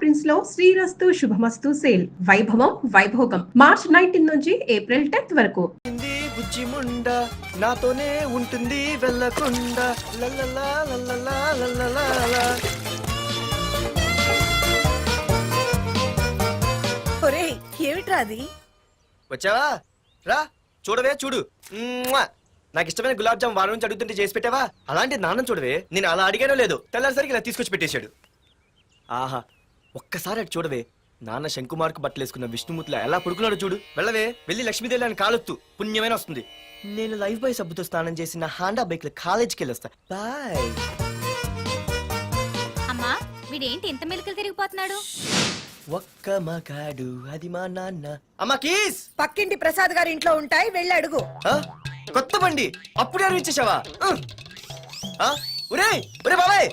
Prince లో శ్రీరస్తు శుభమస్తు sale వైభవం Vaibhogam March 19 నుంచి ఏప్రిల్ 10th వరకు. బుజ్జి ముండ నాతోనే ఉంటుంది వెళ్ళకుండా లల్లలా లల్లలా లల్లలా. ఒరేయ్ ఏమిట్రా అది? వచ్చావా? రా చూడవే చూడు. నాకు ఇష్టమైన గులాబ్ జామ్ వారం నుంచి అడుగుతుంటే చేసి పెట్టావా? అలాంటి నాన్న చూడవే, నేను అలా అడిగానో లేదు తెల్లారిసరికి ఇలా తీసుకొచ్చి పెట్టేశాడు. ఆహా ఒక్కసారి అటు చూడవే, నాన్న శంకుమార్కు బట్టలేసుకున్న విష్ణుమూర్తిలా ఎలా పడుకున్నాడు చూడు. వెళ్ళవే, వెళ్ళి లక్ష్మీదేవి అని కాలొత్తు, పుణ్యమైన వస్తుంది. నేను లైఫ్ బాయ్ సబ్బుతో స్నానం చేసి నా హాండా బైక్ లో కాలేజీకి వెళ్ళొస్తా. బాయ్. అమ్మా వీడేంటి ఇంత మెలికలు తిరిగిపోతున్నాడు? ఒక్క మగాడు అది మా నాన్న. అమ్మా కీస్ పక్కింటి ప్రసాద్ గారి ఇంట్లో ఉంటాయి, వెళ్ళి అడుగు. కొత్త బండి అప్పుడే అరివిచ్చేసావా? ఒరే ఒరే బాబాయ్,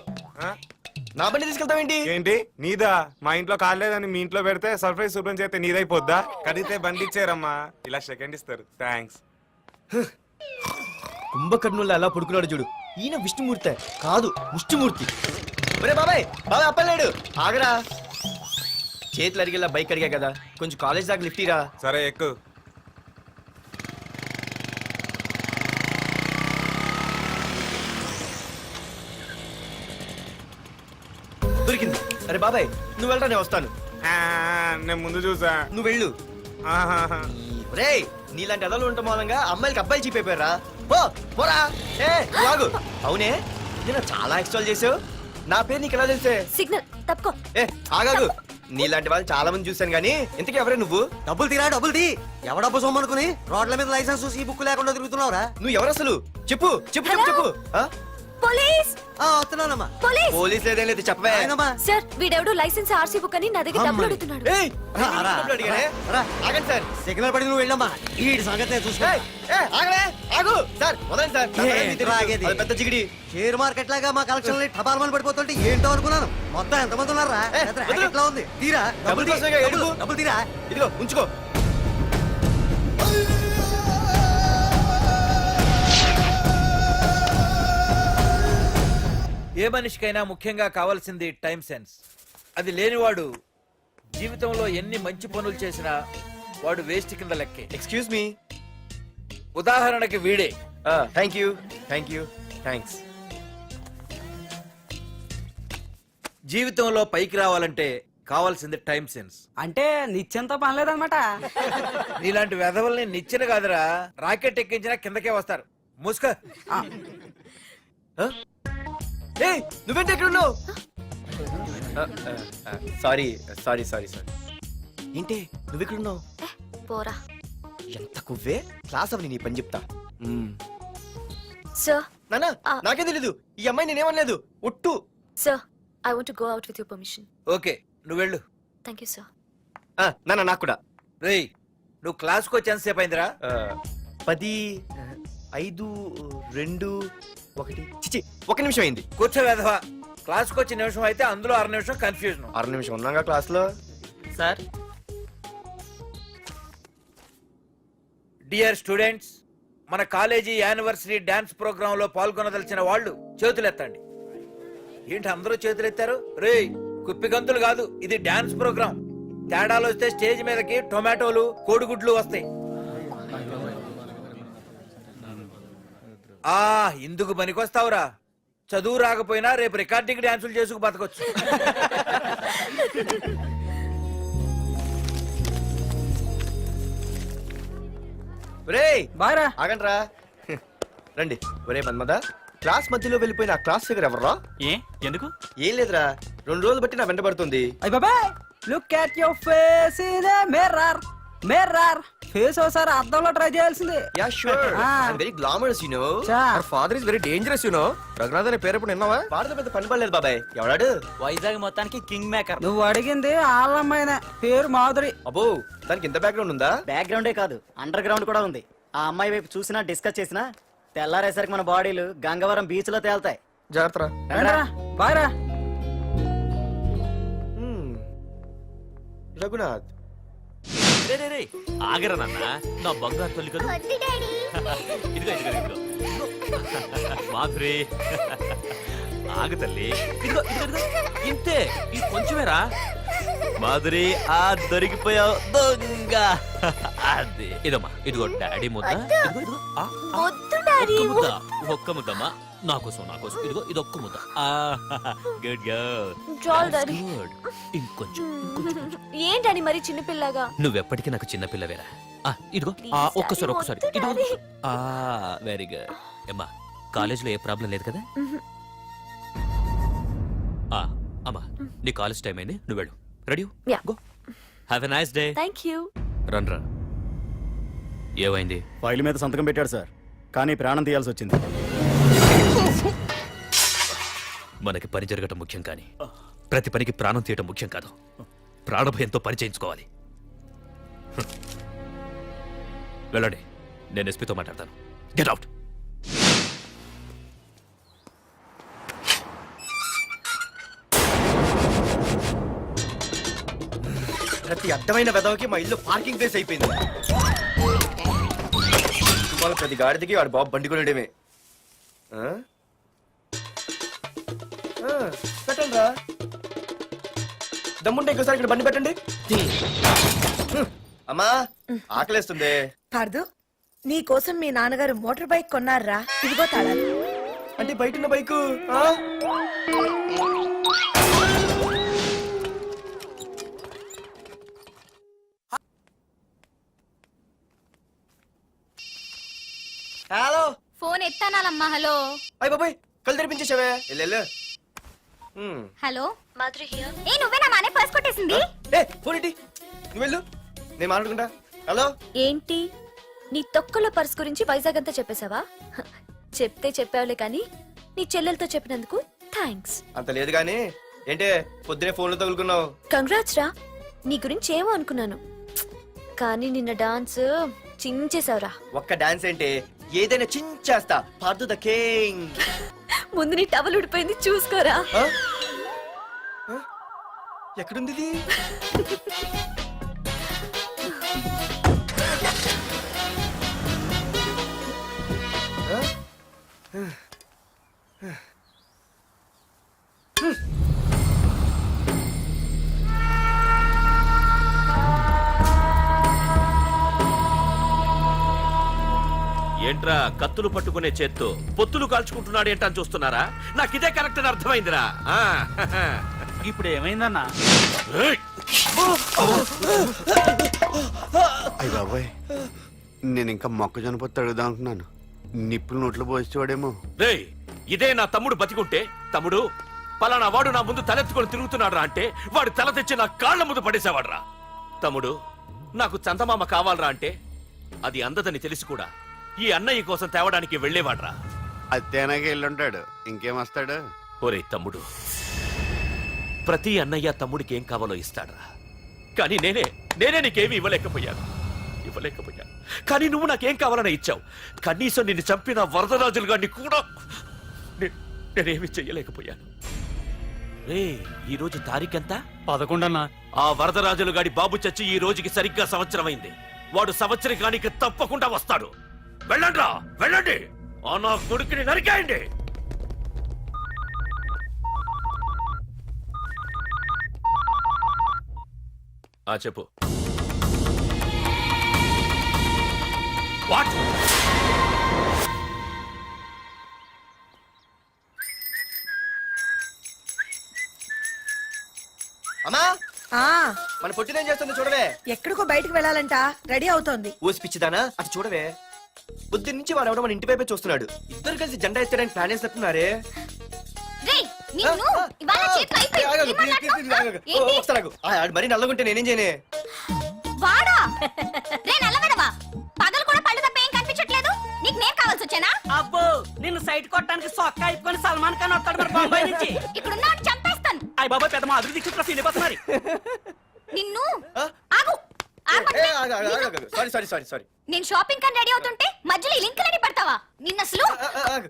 నా బండి తీసుకెళ్తావేంటి? ఏంటి నీదా? మా ఇంట్లో కాలేదని మీ ఇంట్లో పెడితే సర్ప్రైజ్ శుభ్రం చేస్తే నీదైపోద్దా? కడిగితే బండి ఇచ్చారమ్మా, ఇలా సెకండ్ ఇస్తారు. థ్యాంక్స్. కుంభకర్ణుల్లో ఎలా పడుకున్నాడు చూడు. ఈయన విష్ణుమూర్తి కాదు ముష్టిమూర్తి. ఒరే బాబాయ్ బాబాయ్ అప్పలేడు, ఆగరా. చేతులు అడిగేలా బైక్ అడిగా కదా, కొంచెం కాలేజ్ దాకా లిఫ్ట్ ఇరా. సరే ఎక్కు. దొరికింది. అరే బాబాయ్ నువ్వు వెళ్ళరా, నేను వస్తాను. నేను ముందు చూసా. నువ్వు వెళ్ళు. రే నీలాంటి అదలు ఉండటం మూలంగా అమ్మాయిలకి అబ్బాయిలు చీపైపోయారా? పోరా. ఆగు. అవునే నేను చాలా ఎక్స్ట్రాల్ చేసావు. నా పేరు నీకు ఎలా తెలిసే? సిగ్నల్ తప్పుకో. ఆగాగు. నీలాంటి వాళ్ళు చాలా మంది చూసాను గానీ ఇంతకీ ఎవరే నువ్వు? డబ్బులు తీరా, డబ్బులు తీ. ఎవడ డబ్బు సొమ్మనుకుని రోడ్ల మీద లైసెన్స్ చూసి బుక్ లేకుండా తిరుగుతున్నావురా? నువ్వు ఎవరు అసలు? చెప్పు చెప్పు చెప్పు చెప్పు. పోలీస్ వస్తున్నానమ్మా. పోలీస్ పోలీస్ లేదేం లేదు, చెప్పవే. సార్ వీడెవడు లైసెన్స్ ఆర్సీ బుక్ అని నా దగ్గర డబ్బులు అడుగుతున్నాడు. ఆగండి సార్. సిగ్నల్ పడి నువ్వు వెళ్ళమ్మా, ఈ సంగతి చూసుకో. ఆగు సార్, వదండి సార్. పెద్ద జిగిడి షేర్ మార్కెట్ లాగా మా కలెక్షన్ టపాల్మని పడిపోతుంటే ఏంటో అనుకున్నాను. మొత్తం ఎంతమంది ఉన్నారా? ఎట్లా ఉంది? తీరా డబ్బులు తీరా. ఇదిగో ఉంచుకో. ఏ మనిషికైనా ముఖ్యంగా కావాల్సింది టైం సెన్స్. అది లేనివాడు జీవితంలో ఎన్ని మంచి పనులు చేసినా వాడు వేస్ట్ కింద లెక్కే. Excuse me. ఉదాహరణకి వీడే. Thank you thank you thanks. జీవితంలో పైకి రావాలంటే కావాల్సింది టైం సెన్స్. అంటే నిత్యంతో పనిలేదన్నమాట. నీలాంటి వెధవల్ని నిచ్చిన కాదురా, రాకెట్ ఎక్కించినా కిందకే వస్తారు. మూసుక. నువ్వేంటి ఎక్కడ ఉన్నావు? Sorry sorry sorry sorry. ఏంటి నువ్వు ఇక్కడ ఉన్నావు? పోరా. ఎంత కువ్వే. క్లాస్ అవని నీ పని చెప్తా. సార్ నానా నాకే తెలీదు, ఈ అమ్మాయి నేనేమనలేదు ఒట్టు. Sir I want to go out with your permission. Okay నువ్వు వెళ్ళు. Thank you sir. నానా నాకు కూడా. రేయ్ నువ్వు క్లాస్కి వచ్చి ఎంతసేపు అయిందిరా? 10, 5, 2, 1 చిచి 1 నిమిషం అయింది. కూర్చో వెధవా. క్లాస్కి వచ్చి నిమిషం అయితే అందులో 6 నిమిషం కన్ఫ్యూజన్. 6 నిమిషం ఉన్నాగా క్లాస్ లో. సార్ డియర్ స్టూడెంట్స్, మన కాలేజీ యానివర్సరీ డాన్స్ ప్రోగ్రామ్ లో పాల్గొనదలిచిన వాళ్ళు చేతులెత్తండి. ఏంటి అందరూ చేతులెత్తారు? రేయ్ కుప్పి గంతులు కాదు, ఇది డాన్స్ ప్రోగ్రామ్. తేడాలు వస్తే స్టేజ్ మీదకి టొమాటోలు కోడిగుడ్లు వస్తాయి. ఇందుకు పనికొస్తావురా. చదువు రాకపోయినా రేపు రికార్డింగ్ డాన్సులు చేసుకు బతకొచ్చు. ఆగండ్రా రండి. ఒరే మన్మద, క్లాస్ మధ్యలో వెళ్ళిపోయిన ఆ క్లాస్ ఫిగర్ ఎవర్రా? ఎందుకు? ఏం లేదురా, 2 రోజులు బట్టి నా వెంట పడుతుంది. Look at your face in the mirror. Mirror face ఒకసారి అద్దంలో ట్రై చేయాల్సింది. Yeah sure. I am very glamorous you know. Our father is very dangerous you know. Raghunath అనే పేరు ఎప్పుడు విన్నావా? వాడితో పెద్ద పని పడలేదు బాబాయ్. ఎవడాడు? వైజాగ్ మొత్తానికి కింగ్ మేకర్. నువ్వు అడిగింది ఆళ్ళమ్మాయిన పేరు మాధురి. అబ్బో దానికి ఇంత బ్యాక్గ్రౌండ్ ఉందా? బ్యాక్గ్రౌండే కాదు, అండర్ గ్రౌండ్ కూడా ఉంది. ఆ అమ్మాయి వైపు చూసినా డిస్కస్ చేసినా తెల్లారేసరికి మన బాడీలు గంగవరం బీచ్ లో తేల్తాయి. జాగ్రత్త. బాయ్రా. రఘునాథ్ ఆగరా నాన్న, నా బంగారు తల్లి కదా. ఇదిగో ఇదిగో మాధురి, ఆగు తల్లి. ఇదిగో ఇదిగో ఇంతే, ఇది కొంచెమేరా. మాధురి ఆ దొరికిపోయావు దొంగ. అదే ఇదమ్మా, ఇదిగో డాడీ ముద్ద. ఇదిగో ఇదిగో ఆ, ఆ. వద్దు డాడీ. ఒక్క ముద్ద, ఒక్క ముద్దమ్మా. నా కోసం ఇదిగో ఇది ఒక్క ముద్ద. Good girl. చాలు డాడీ. గుడ్. ఇంకొంచెం. ఏంటని మరి చిన్నపిల్లగా? నువ్వెప్పటికీ నాకు చిన్న పిల్లవేరా. ఇదిగో Please, ఒక్కసారి daddy, ఇదిగో. వద్దు, వెరీ గుడ్. ఏమ్మా కాలేజీలో ఏ ప్రాబ్లం లేదు కదా? అమ్మా నీ కాలేజ్ టైం అయింది, నువ్వు వెళ్ళు. Ready? Yeah. Go. Have a nice day. Thank you. రన్రా. ఏమైంది? ఫైల్ మీద సంతకం పెట్టాడు సార్, కానీ ప్రాణం తీయాల్సి వచ్చింది. మనకి పని జరగటం ముఖ్యం కానీ ప్రతి పనికి ప్రాణం తీయటం ముఖ్యం కాదు. ప్రాణభయంతో పని చేయించుకోవాలి. వెళ్ళండి, నేను ఎస్పీతో మాట్లాడతాను. Get out. ప్రతి అడ్డమైన వెదవకి మా ఇల్లు పార్కింగ్ ప్లేస్ అయిపోయింది. వాళ్ళ ప్రతి గాడిదకి వాడు బాబు బండి కొనడమే. పెట్టండి రా, దమ్ముంటే ఇంకోసారి ఇక్కడ బండి పెట్టండి. అమ్మా ఆకలేస్తుంది. పార్దు నీ కోసం మీ నాన్నగారు మోటార్ బైక్ కొన్నారా, ఇదిగో తాళాలు. అంటే బయట ఉన్న బైకు. హలో, ఫోన్ ఎత్తానాలమ్మా. హలో అయ్య బాబాయ్ కళ్ళు తెరిపించేసావే. వెళ్ళు. Hello Madhuri here. ఏ నువ్వేనా మానే పర్స్ కొట్టేసింది? ఏ ఫోన్ ఏంటి, నువ్వు వెళ్ళు, నేను మాట్లాడుకుంటా. హలో ఏంటి నీ తొక్కల పర్స్ గురించి వైజాగ్ అంతా చెప్పేశావా? చెప్తే చెప్పావులే కానీ నీ చెల్లెలతో చెప్పినందుకు థ్యాంక్స్. అంత లేదు గానీ ఏంటే పొద్దునే ఫోన్లో తగులుకున్నావు. కంగ్రాట్స్ రా. నీ గురించి ఏమో అనుకున్నాను, కానీ నిన్న డాన్స్ చించేశావురా. ఒక్క డాన్స్ ఏంటి, ఏదైనా చించేస్తా. Pardhu the king. ముందు నీ టవల్ ఉడిపోయింది చూసుకోరా. ఎక్కడుంది ఇది? ఏంట్రా కత్తులు పట్టుకునే చేత్తో పొత్తులు కాల్చుకుంటున్నాడు ఏంటని చూస్తున్నారా? నాకు ఇదే కరెక్ట్ అని అర్థమైందిరా. ఇప్పుడు ఏమైందన్నా? ఏయ్! అయ్య బాబాయ్, నేను ఇంకా మొక్కజొన్న పొత్తు అడుగుదాం అనుకున్నాను. నిప్పులు నోట్లో పోసేవాడేమో. రేయ్, ఇదే నా తమ్ముడు బతికుంటే, తమ్ముడు పలానా వాడు నా ముందు తలెత్తుకొని తిరుగుతున్నాడు రా అంటే వాడు తల తెచ్చి నా కాళ్ళ ముందు పడేసేవాడ్రా. తమ్ముడు నాకు చందమామ కావాలరా అంటే అది అందదని తెలిసి కూడా ఈ అన్నయ్య కోసం తేవడానికి వెళ్లేవాడ్రా. అత్తేనాగే వెళ్ళుంటాడు, ఇంకేం వస్తాడు? ఒరే తమ్ముడు, ప్రతి అన్నయ్య తమ్ముడికి ఏం కావాలో ఇస్తాడ్రా. కానీ నేనే నీకేమీ ఇవ్వలేకపోయాను. కానీ నువ్వు నాకేం కావాలని ఇచ్చావు. కనీసం నిన్ను చంపిన వరదరాజులు గారిని కూడా నేనేమి చెయ్యలేకపోయాను. రే, ఈ రోజు తారీఖెంత? 11 అన్నా. ఆ వరదరాజులు గాడి బాబు చచ్చి ఈ రోజుకి సరిగ్గా సంవత్సరం అయింది. వాడు సంవత్సరానికి తప్పకుండా వస్తాడు. వెళ్ళండ్రా, వెళ్ళండి. ఆ నా కొడుకుని నరికేయండి. చెప్పు. వాట్? అమ్మా ఆ మన పొట్టిదేం చేస్తుంది చూడవే. ఎక్కడికో బయటకు వెళ్ళాలంట, రెడీ అవుతోంది. ఊసి పిచ్చిదానా, అటు చూడవే. పొద్దున్న నుంచి వాడు ఎవడో మన ఇంటి వైపే చూస్తున్నాడు. ఇద్దరు కలిసి జెండా ఎత్తడానికి ప్లాన్ చేస్తున్నారే. మరి నల్లగుంటే నేనేం చేయనే? వాడా రే నల్లవడవా, పగలు కూడా పళ్ళు తప్ప ఏం కనిపించట్లేదు. నీకు నేను కావాల్సి వచ్చానా? అబ్బో, నిన్ను సైట్ కొట్టడానికి సొక్క అయిపోయి సల్మాన్ ఖాన్ వస్తాడు మరి బొంబాయి నుంచి. ఇక్కడ ఉన్న చంపేస్తాను. అయ్య బాబా, పెద్ద మా అభివృద్ధి చుట్టూ సినిమా మరి. నిన్ను ఆగు. సారీ. నేను షాపింగ్ కని రెడీ అవుతుంటే మధ్యలో ఈ లింకులని పడతావా? నిన్న అసలు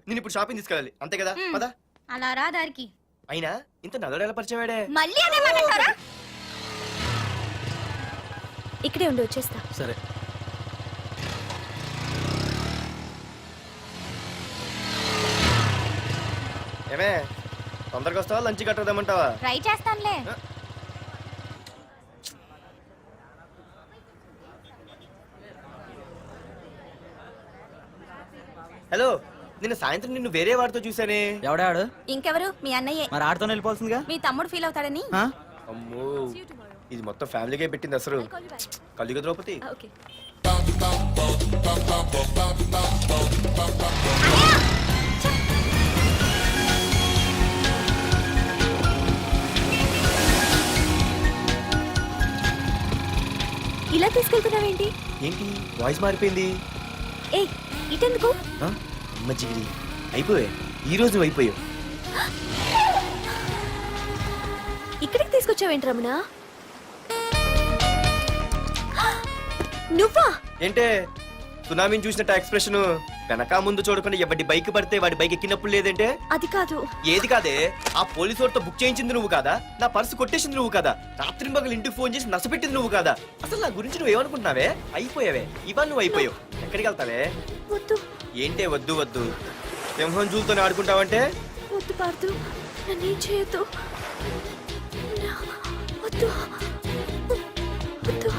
నేను ఇప్పుడు షాపింగ్ తీసుకెళ్ళాలి, అంతే కదా? పదా. అలా రా దారికి. అయినా ఇంత నల్లడు ఎలా పరిచయం వాడే? మళ్ళీ అదే మాట్లాడతారా? ఇక్కడే ఉండి వచ్చేస్తా. సరే. ఏమే తొందరగా వస్తావా, లంచ్ కట్టదామంటావా? ట్రై చేస్తానులే. హలో నిన్న సాయంత్రం నిన్ను వేరే వాడితో చూసానే. ఎవడాడు? ఇంకెవరు మీ అన్నయ్యే. మరి ఆడుతో వెళ్ళిపోతుందిగా. మీ తమ్ముడు ఫీల్ అవుతాడని. అమ్మో ఇది మొత్తం ఫ్యామిలీకే పెట్టింది అసలు. కలియుగ ద్రౌపది. ఓకే. ఇలా తీసుకెళ్తున్నావేంటి? ఏంటి వాయిస్ మారిపోయింది? ఏ ఇటెందుకు? ఆ? అమ్మ జిగిరి అయిపోయా ఈ రోజు నువ్వు అయిపోయావు. ఇక్కడికి తీసుకొచ్చావేంటి రమణ? నువ్వా? ఏంటే సునామీని చూసినట్టు ఎక్స్ప్రెషన్ వెనక ముందు చూడకుండా ఎవడి బైక్ పడితే వాడి బైక్ ఎక్కినప్పుడు లేదంటే? అది కాదు. ఏది కాదే ఆ పోలీసు వాడితో బుక్ చేయించింది నువ్వు కాదా? నా పర్సు కొట్టేసింది నువ్వు కాదా? రాత్రి మగలు ఇంటికి ఫోన్ చేసి నసపెట్టింది నువ్వు కాదా? అసలు నా గురించి నువ్వు ఏమనుకుంటున్నావే? అయిపోయావే ఇవాళ నువ్వు అయిపోయావు. ఎక్కడికి వెళ్తావే? వద్దు ఏంటే వద్దు వద్దు సింహం జూలతో ఆడుకుంటావంటే? వద్దు పార్దు, నన్నేం చేయొద్దు. వద్దు వద్దు.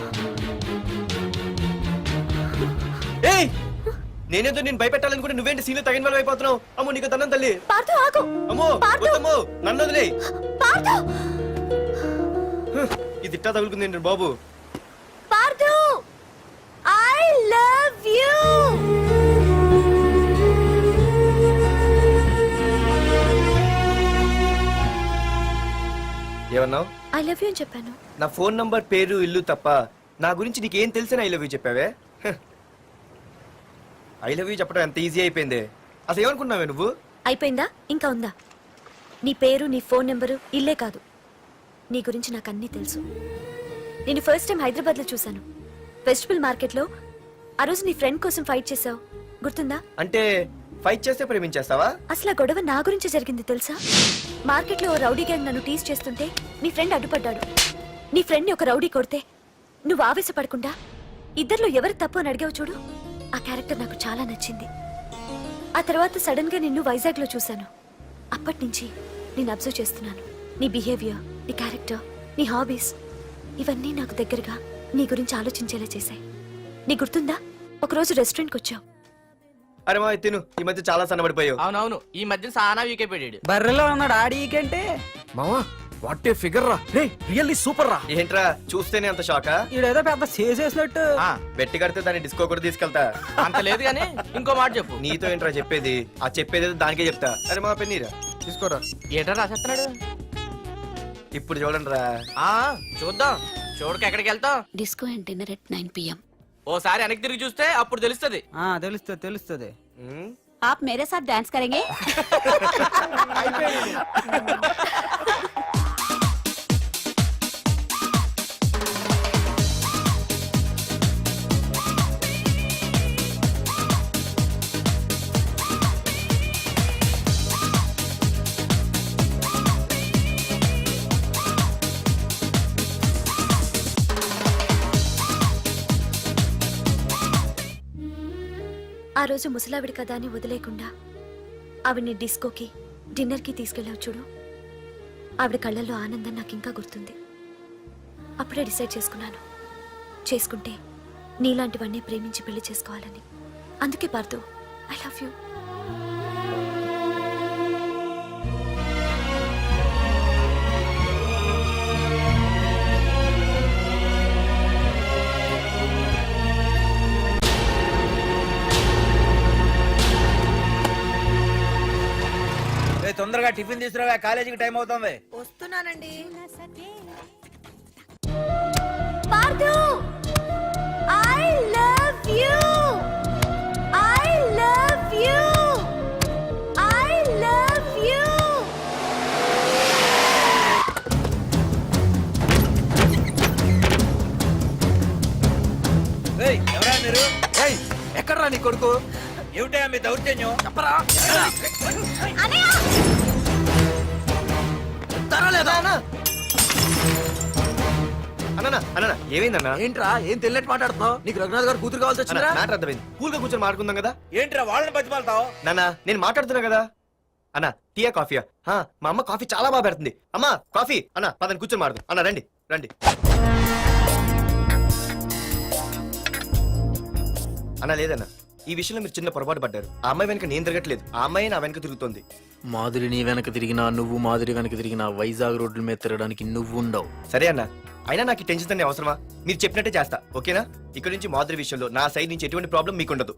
ఏయ్ నేనేదో నేను భయపెట్టాలనుకుంటే నువ్వేంటి సీన్లో తగిన వాళ్ళు అయిపోతున్నావు? అమ్మో నీకు తన్నం తల్లి. పార్దు ఆగు. అమ్మో పార్దు. వద్దమ్మో నన్ను వదిలే. పార్దు ఇది ఇట్టా తగులుకుంది ఏంటి బాబు? Pardhu I love you. ఏమన్నావు? ఐ లవ్ యు అని చెప్పాను. నా ఫోన్ నంబర్ పేరు ఇల్లు తప్ప నా గురించి నీకేం తెలిసిన ఐ లవ్ యూ చెప్పావే? ఐ లవ్ యూ చెప్పడం ఎంత ఈజీ అయిపోయింది. అసలు ఏమనుకున్నావే నువ్వు? అయిపోయిందా? ఇంకా ఉందా? నీ పేరు, నీ ఫోన్ నెంబరు, ఇల్లే కాదు, నీ గురించి నాకు అన్నీ తెలుసు. నేను ఫస్ట్ టైం హైదరాబాద్ లో చూశాను, వెజిటబుల్ మార్కెట్ లో. ఆ రోజు నీ ఫ్రెండ్ కోసం ఫైట్ చేసావు, గుర్తుందా? అంటే ఫైట్ చేస్తే ప్రేమించేస్తావా? అసలు ఆ గొడవ నా గురించి జరిగింది తెలుసా? మార్కెట్ లో ఓ రౌడీ గ్యాంగ్ నన్ను టీజ్ చేస్తుంటే నీ ఫ్రెండ్ అడ్డుపడ్డాడు. నీ ఫ్రెండ్ ని ఒక రౌడీ కొడితే నువ్వు ఆవేశపడకుండా ఇద్దరిలో ఎవరు తప్పు అని అడిగావు చూడు, ఆ క్యారెక్టర్ నాకు చాలా నచ్చింది. ఆ తర్వాత సడన్ గా నిన్ను వైజాగ్ లో చూశాను. అప్పటి నుంచి నేను అబ్జర్వ్ చేస్తున్నాను. నీ బిహేవియర్, నీ క్యారెక్టర్, నీ హాబీస్ ఇవన్నీ నాకు దగ్గరగా నీ గురించి ఆలోచించేలా చేశాయి. నీ గుర్తుందా ఒకరోజు రెస్టారెంట్కి వచ్చావు? అరే మా తిను ఈ మధ్య చాలా సన్నబడిపోయావు. అవునవును ఈ మధ్య సానా వీకే పెట్టాడు. బర్రెలో ఉన్నాడు ఆడికంటే. మావా వాట్ ఏ ఫిగర్ రా. రే రియల్లీ సూపర్ రా. ఏంట్రా చూస్తేనే అంత షాకా? ఈడేదో పెద్ద చేసేసినట్టు. బెట్టి కడితే దాన్ని డిస్కో కూడా తీసుకెళ్తా. అంత లేదు కానీ ఇంకో మాట చెప్పు. నీతో ఏంట్రా చెప్పేది? ఆ చెప్పేది దానికే చెప్తా. అరే మా పెన్నీరా తీసుకోరా. ఏటా రాసేస్తున్నాడు? ఇప్పుడు చూడండి రా. ఆ చూద్దాం. చూడక ఎక్కడికి వెళ్తాం? Disco and dinner at 9 PM. ఓసారి వెనక్కి తిరిగి చూస్తే అప్పుడు తెలుస్తది. తెలుస్తుంది తెలుస్తుంది. आप मेरे साथ डांस करेंगे? ఆ రోజు ముసలావిడి కదా అని వదిలేకుండా ఆవిడ్ని డిస్కోకి, డిన్నర్కి తీసుకెళ్ళావు చూడు, ఆవిడ కళ్ళల్లో ఆనందం నాకు ఇంకా గుర్తుంది. అప్పుడే డిసైడ్ చేసుకున్నాను, చేసుకుంటే నీలాంటివన్నీ ప్రేమించి పెళ్లి చేసుకోవాలని. అందుకే పార్దు, ఐ లవ్ యూ. తొందరగా టిఫిన్ తీసుకురావా, కాలేజీకి టైం అవుతుంది. వస్తున్నానండి. పార్దు I love you. I love you. I love you. ఎవరా మీరు? ఎక్కడ్రా నీ కొడుకు? ఏమిటా మీ దౌర్జన్యం? చెప్పరా. అన్న ఏమైందన్నా? ఏంట్రా ఏం తెలియట్ మాట్లాడుతున్నావు? నీకు రఘునాథ్ గారు కూతురు కావాల్సి వచ్చిందా? మ్యాటర్ అర్థమైంది. కూల్ గా కూర్చొని మాట్లాడుకుందాం కదా. ఏంట్రా వాళ్ళని బతిమాలతావు? నాన్న నేను మాట్లాడుతున్నా కదా. అన్న టీయా కాఫీయా? మా అమ్మ కాఫీ చాలా బాగా పెడుతుంది. అమ్మా కాఫీ. అన్న పదని కూర్చొని మాడదు. అన్న రండి రండి. అన్న లేదన్నా ఈ విషయంలో మీరు చిన్న పొరపాటు పడ్డారు. ఆ అమ్మాయి వెనక నేను తిరగట్లేదు, ఆ అమ్మాయి నా వెనక తిరుగుతోంది. మాధురి నీ వెనక తిరిగినా నువ్వు మాధురి వెనక తిరిగినా వైజాగ్ రోడ్ల మీద తిరగడానికి నువ్వు ఉండవు. సరే అన్న, అయినా నాకు ఈ టెన్షన్ అనే అవసరమా? మీరు చెప్పినట్టే చేస్తా, ఓకేనా? ఇక్కడ నుంచి మాధురి విషయంలో నా సైడ్ నుంచి ఎటువంటి ప్రాబ్లం మీకు ఉండదు.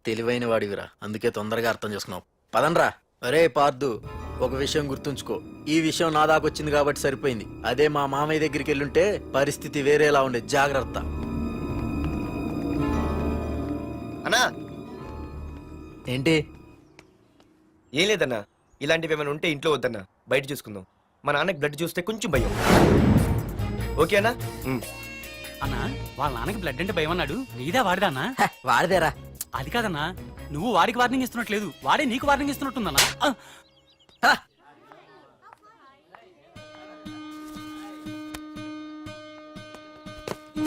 తెలివైన వాడివిరా, అందుకే తొందరగా అర్థం చేసుకున్నావు. పదండ్రా. అరే పార్దు, ఒక విషయం గుర్తుంచుకో, ఈ విషయం నా దాకొచ్చింది కాబట్టి సరిపోయింది. అదే మా మామయ్య దగ్గరికి వెళ్ళుంటే పరిస్థితి వేరేలా ఉండే. జాగ్రత్త. అన్నా ఏంటి? ఏం లేదన్నా, ఇలాంటివి ఏమైనా ఉంటే ఇంట్లో వద్దన్నా, బయట చూసుకుందాం. మా నాన్నకి బ్లడ్ చూస్తే కొంచెం భయం. ఓకే అన్నా? అన్నా వాళ్ళ నాన్నకి బ్లడ్ అంటే భయం అన్నాడు, నీదే వాడిదా అన్నా? వాడిదేరా. అది కాదన్నా, నువ్వు వాడికి వార్నింగ్ ఇస్తున్నట్లేదు, వాడే నీకు వార్నింగ్ ఇస్తున్నట్టుందన్నా.